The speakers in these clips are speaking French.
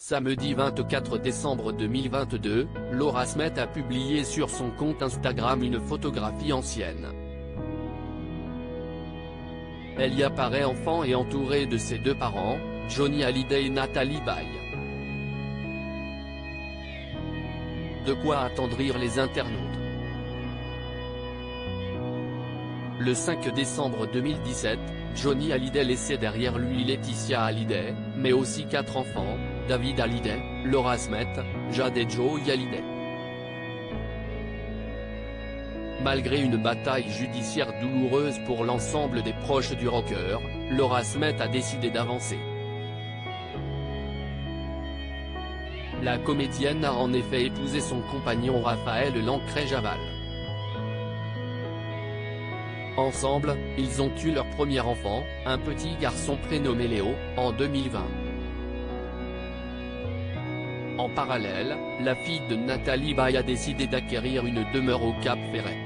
Samedi 24 décembre 2022, Laura Smet a publié sur son compte Instagram une photographie ancienne. Elle y apparaît enfant et entourée de ses deux parents, Johnny Hallyday et Natalie Baye. De quoi attendrir les internautes. Le 5 décembre 2017, Johnny Hallyday laissait derrière lui Laetitia Hallyday, mais aussi 4 enfants, David Hallyday, Laura Smet, Jade et Joey Hallyday. Malgré une bataille judiciaire douloureuse pour l'ensemble des proches du rocker, Laura Smet a décidé d'avancer. La comédienne a en effet épousé son compagnon Raphaël Lancret-Javal. Ensemble, ils ont eu leur premier enfant, un petit garçon prénommé Léo, en 2020. En parallèle, la fille de Natalie Baye a décidé d'acquérir une demeure au Cap Ferret.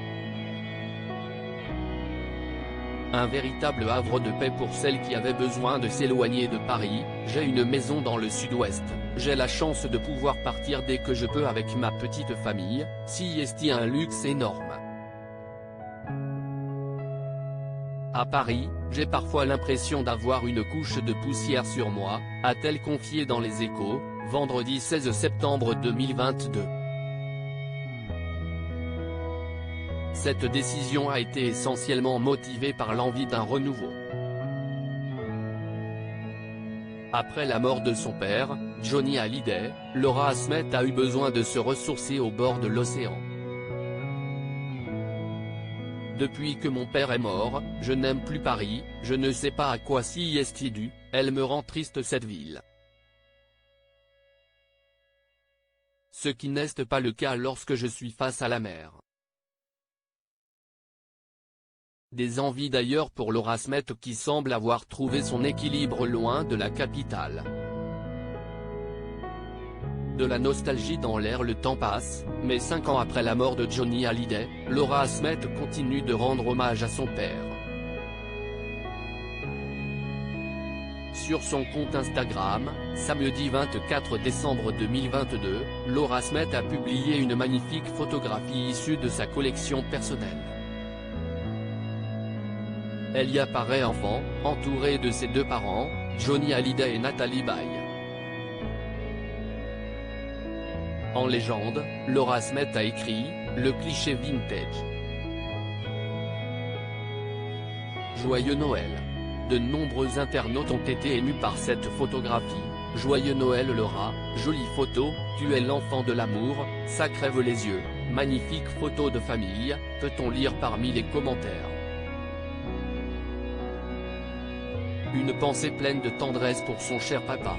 Un véritable havre de paix pour celles qui avaient besoin de s'éloigner de Paris. J'ai une maison dans le sud-ouest, j'ai la chance de pouvoir partir dès que je peux avec ma petite famille, c'est un luxe énorme. À Paris, j'ai parfois l'impression d'avoir une couche de poussière sur moi, a-t-elle confié dans Les Échos, vendredi 16 septembre 2022. Cette décision a été essentiellement motivée par l'envie d'un renouveau. Après la mort de son père, Johnny Hallyday, Laura Smet a eu besoin de se ressourcer au bord de l'océan. Depuis que mon père est mort, je n'aime plus Paris, je ne sais pas à quoi c'est dû, elle me rend triste cette ville. Ce qui n'est pas le cas lorsque je suis face à la mer. Des envies d'ailleurs pour Laura Smet qui semble avoir trouvé son équilibre loin de la capitale. De la nostalgie dans l'air, le temps passe, mais 5 ans après la mort de Johnny Hallyday, Laura Smet continue de rendre hommage à son père. Sur son compte Instagram, samedi 24 décembre 2022, Laura Smet a publié une magnifique photographie issue de sa collection personnelle. Elle y apparaît enfant, entourée de ses deux parents, Johnny Hallyday et Natalie Baye. En légende, Laura Smet a écrit « Le cliché vintage ». Joyeux Noël. De nombreux internautes ont été émus par cette photographie. Joyeux Noël Laura, jolie photo, tu es l'enfant de l'amour, ça crève les yeux, magnifique photo de famille, peut-on lire parmi les commentaires. Une pensée pleine de tendresse pour son cher papa.